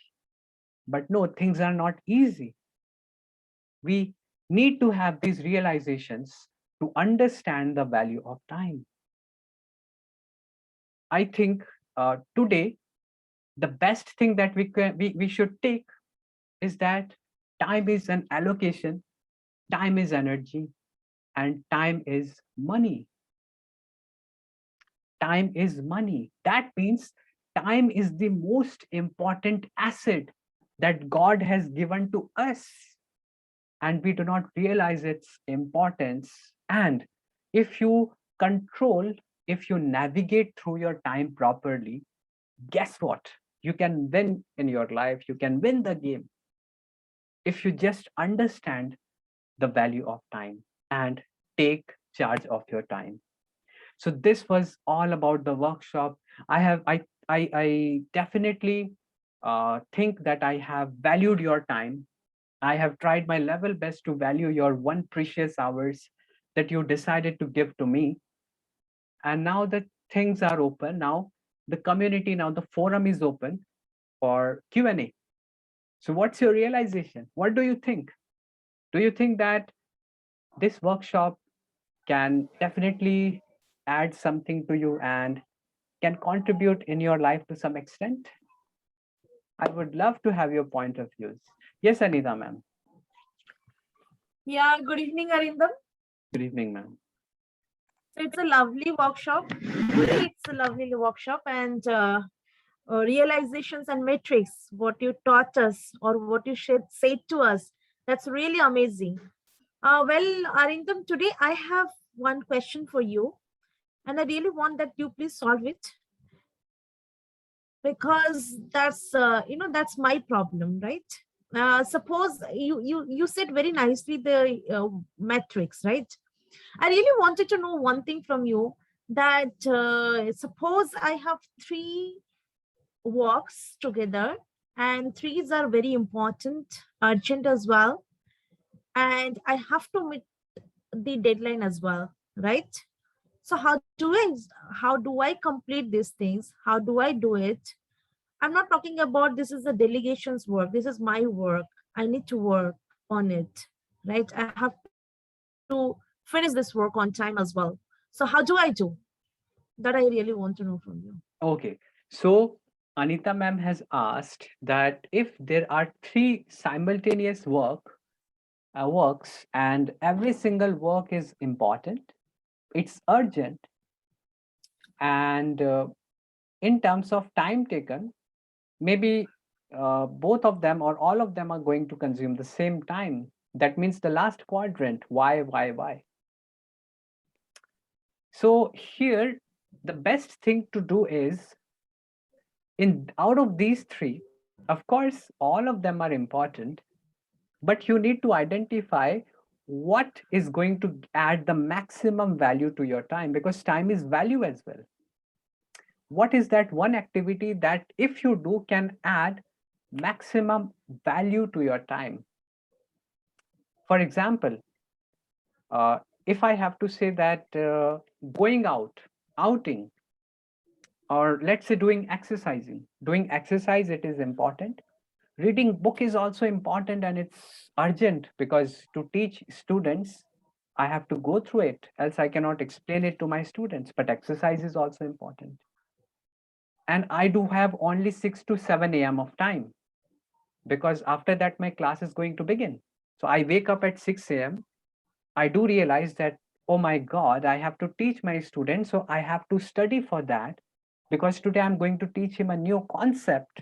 But no, things are not easy. We need to have these realizations to understand the value of time. I think today the best thing that we should take is that time is an allocation, time is energy, and time is money. Time is money. That means time is the most important asset that God has given to us, and we do not realize its importance. And if you control, if you navigate through your time properly, guess what? You can win in your life, you can win the game if you just understand the value of time and take charge of your time. So this was all about the workshop. I definitely think that I have valued your time. I have tried my level best to value your one precious hours that you decided to give to me. And now that things are open, now the community, now the forum is open for Q&A. So what's your realization? What do you think? Do you think that this workshop can definitely add something to you and can contribute in your life to some extent? I would love to have your point of views. Yes, Anita, ma'am. Yeah, good evening, Arindam. Good evening, ma'am. So it's a lovely workshop. Really, it's a lovely workshop, and realizations and metrics, what you taught us or what you said to us, that's really amazing. Well, Arindam, today I have one question for you, and I really want that you please solve it, because that's my problem, right? Suppose you said very nicely the metrics, right? I really wanted to know one thing from you, that suppose I have three walks together, and threes are very important, urgent as well, and I have to meet the deadline as well, right? So how do I complete these things? How do I do it? I'm not talking about this is a delegation's work. This is my work. I need to work on it, right? I have to finish this work on time as well. So how do I do? That I really want to know from you. Okay. So Anita ma'am has asked that if there are three simultaneous works and every single work is important, it's urgent, and in terms of time taken, maybe both of them or all of them are going to consume the same time. That means the last quadrant, why. So here, the best thing to do is, in out of these three, of course, all of them are important, but you need to identify what is going to add the maximum value to your time, because time is value as well. What is that one activity that if you do can add maximum value to your time. For example, uh, if I have to say that going out, outing, or let's say doing exercise, it is important. Reading book is also important, and it's urgent because to teach students, I have to go through it, else I cannot explain it to my students. But exercise is also important. And I do have only 6 to 7 a.m. of time because after that my class is going to begin. So I wake up at 6 a.m. I do realize that, oh my God, I have to teach my students. So I have to study for that because today I'm going to teach him a new concept.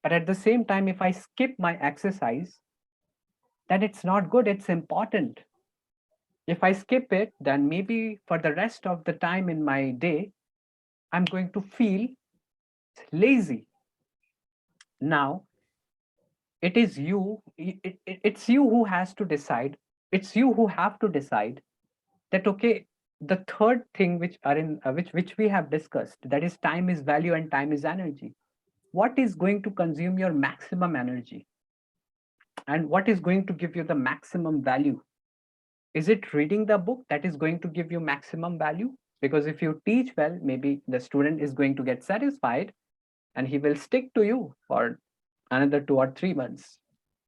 But at the same time, if I skip my exercise, then it's not good. It's important. If I skip it, then maybe for the rest of the time in my day, I'm going to feel lazy. Now, it is you, it's you who has to decide. It's you who have to decide that, okay, the third thing which are in which we have discussed, that is time is value and time is energy. What is going to consume your maximum energy and what is going to give you the maximum value? Is it reading the book that is going to give you maximum value? Because if you teach well, maybe the student is going to get satisfied and he will stick to you for another 2 or 3 months.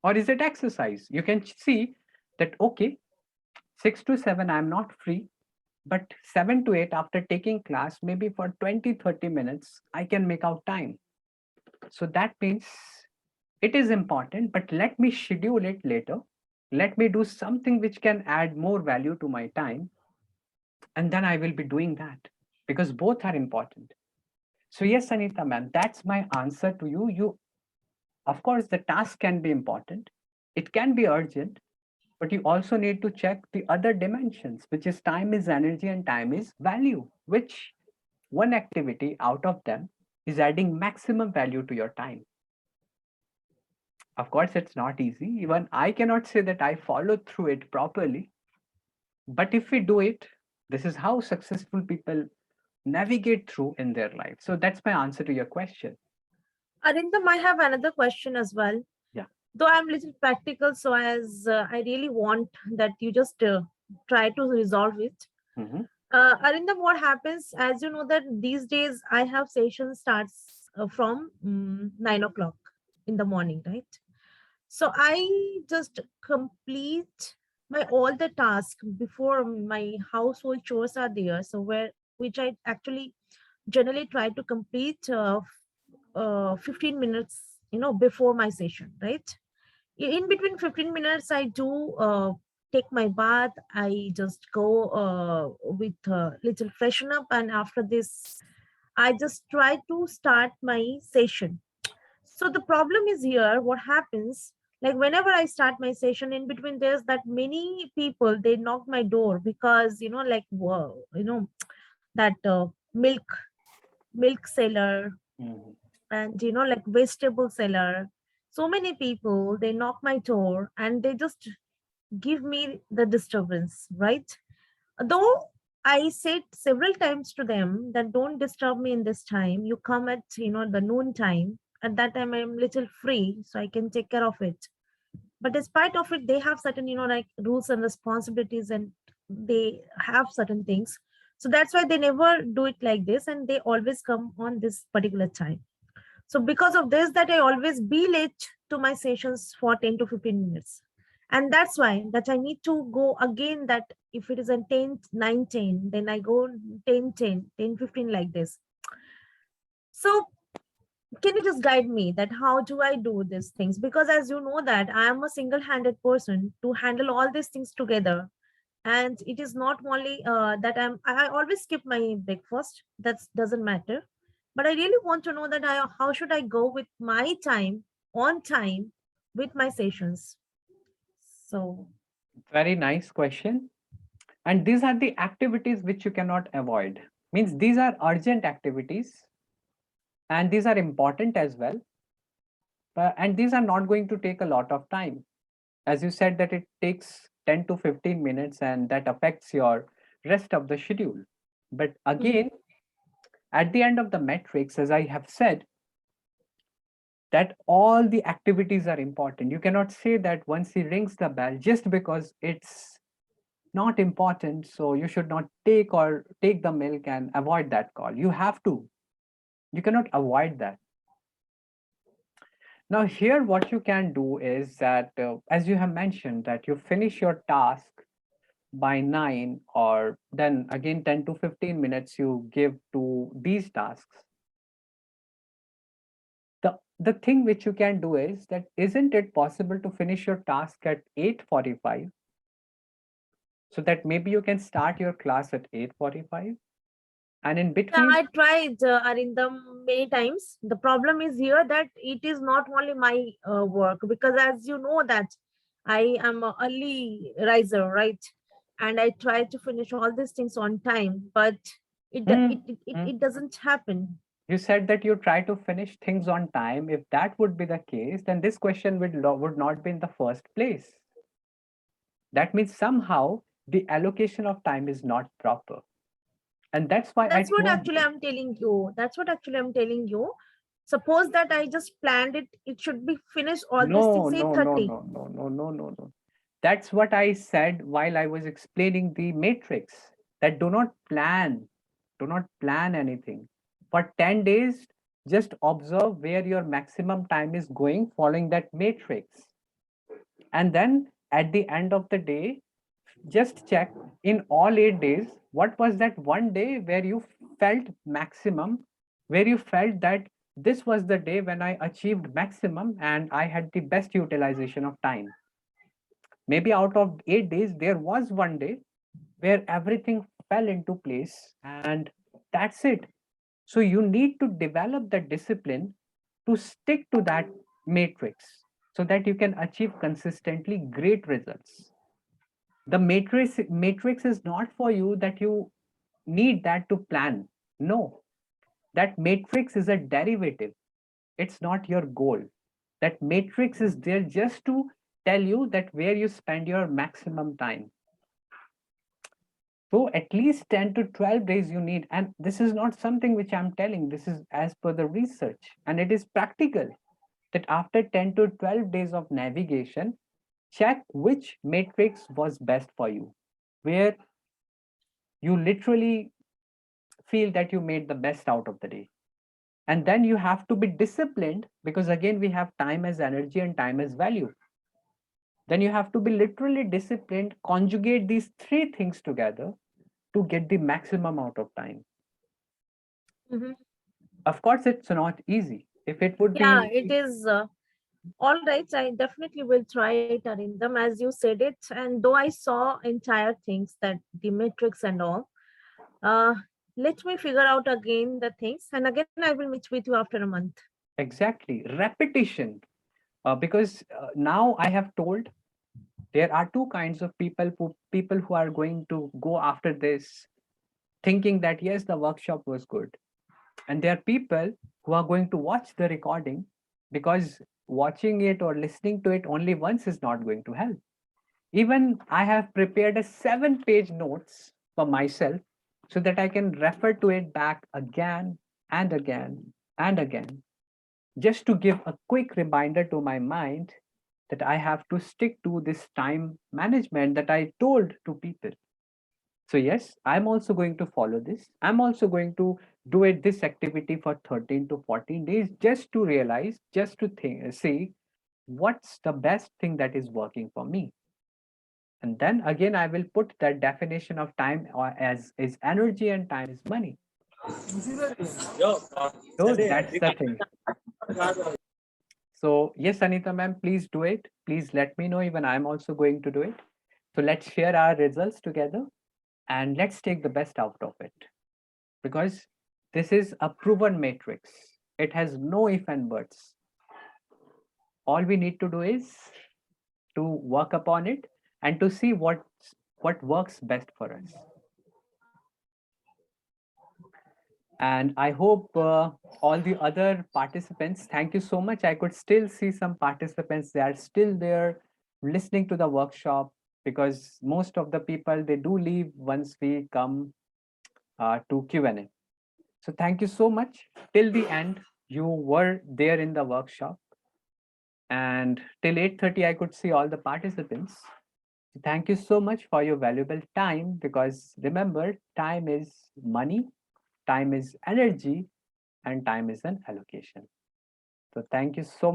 Or is it exercise? You can see that, okay, 6 to 7, I'm not free, but 7 to 8 after taking class, maybe for 20, 30 minutes, I can make out time. So that means it is important, but let me schedule it later. Let me do something which can add more value to my time, and then I will be doing that because both are important. So, yes, Anita, ma'am, that's my answer to you. Of course, the task can be important, it can be urgent, but you also need to check the other dimensions, which is time is energy and time is value, which one activity out of them is adding maximum value to your time. Of course, it's not easy. Even I cannot say that I followed through it properly. But if we do it, this is how successful people navigate through in their life. So that's my answer to your question. Arindam, I have another question as well. Yeah. Though I'm little practical, so as I really want that you just try to resolve it. Mhm. Arindam, what happens, as you know that these days I have session starts from 9 o'clock in the morning, right? So I just complete my all the tasks before my household chores are there. So where which I actually generally try to complete 15 minutes, before my session, right? In between 15 minutes, I do take my bath. I just go with little freshen up, and after this, I just try to start my session. So the problem is here. What happens? Like whenever I start my session, in between there's that many people they knock my door because like whoa, that milk seller Mhm. and like vegetable seller. So many people they knock my door and they just give me the disturbance, right? Though I said several times to them that don't disturb me in this time. You come at the noon time. At that time I'm little free, so I can take care of it. But despite of it, they have certain like rules and responsibilities, and they have certain things. So that's why they never do it like this, and they always come on this particular time. So because of this, that I always be late to my sessions for 10 to 15 minutes. And that's why that I need to go again that if it is a 10, 9, 10, then I go 10, 10, 10, 15 like this. So can you just guide me that how do I do these things? Because as you know that I am a single-handed person to handle all these things together. And it is not only that I always skip my breakfast. That doesn't matter. But I really want to know that how should I go with my time on time with my sessions. So Very nice question. And these are the activities which you cannot avoid. Means these are urgent activities and these are important as well. And these are not going to take a lot of time. As you said, that it takes 10 to 15 minutes and that affects your rest of the schedule. But mhm, again, at the end of the matrix, as I have said, that all the activities are important. You cannot say that once he rings the bell, just because it's not important, so you should not take the milk and avoid that call. You have to. You cannot avoid that. Now, here, what you can do is that, as you have mentioned, that you finish your task by 9, or then again 10 to 15 minutes you give to these tasks. The thing which you can do is that, isn't it possible to finish your task at 8:45, so that maybe you can start your class at 8:45, and in Yeah, between. I tried Arindam many times. The problem is here that it is not only my work, because as you know that I am a early riser, right? And I try to finish all these things on time, but it do- Hmm, hmm. it doesn't happen. You said that you try to finish things on time. If that would be the case, then this question would not be in the first place. That means somehow the allocation of time is not proper. And that's why I That's what told actually you. I'm telling you. That's what actually I'm telling you. Suppose that I just planned it, it should be finished all these No, things no, no, 8:30. no, no, no, no, no, no. That's what I said while I was explaining the matrix. That do not plan anything. For 10 days, just observe where your maximum time is going following that matrix. And then at the end of the day, just check in all 8 days, what was that one day where you felt maximum, where you felt that this was the day when I achieved maximum and I had the best utilization of time. Maybe out of 8 days, there was one day where everything fell into place, and that's it. So you need to develop the discipline to stick to that matrix so that you can achieve consistently great results. The matrix is not for you that you need that to plan. No, that matrix is a derivative. It's not your goal. That matrix is there just to tell you that where you spend your maximum time. So at least 10 to 12 days you need. And this is not something which I'm telling, this is as per the research. And it is practical that after 10 to 12 days of navigation, check which matrix was best for you, where you literally feel that you made the best out of the day. And then you have to be disciplined, because again, we have time as energy and time as value. Then you have to be literally disciplined, conjugate these three things together to get the maximum out of time. Mhm. Of course, it's not easy. If it would Yeah, be, it is. All right, I definitely will try it, Arindam, as you said it. And though I saw entire things that the matrix and all, uh, let me figure out again the things, and again I will meet with you after a month. exactly, repetition. Because now I have told, there are two kinds of people who are going to go after this, thinking that yes, the workshop was good. And there are people who are going to watch the recording, because watching it or listening to it only once is not going to help. Even I have prepared a 7-page notes for myself so that I can refer to it back again and again and again, just to give a quick reminder to my mind that I have to stick to this time management that I told to people. So yes, I'm also going to follow this. I'm also going to do it this activity for 13 to 14 days, just to realize, just to think, see what's the best thing that is working for me. And then again, I will put that definition of time as is energy and time is money. So that's the thing. So yes, Anita ma'am, please do it. Please let me know. Even I'm also going to do it. So let's share our results together and let's take the best out of it, because this is a proven matrix. It has no if and buts. All we need to do is to work upon it and to see what works best for us. And I hope all the other participants, thank you so much. I could still see some participants, they are still there listening to the workshop, because most of the people, they do leave once we come to Q&A. So thank you so much till the end. You were there in the workshop, and till 8:30 I could see all the participants. Thank you so much for your valuable time, because remember, time is money, time is energy, and time is an allocation. So thank you so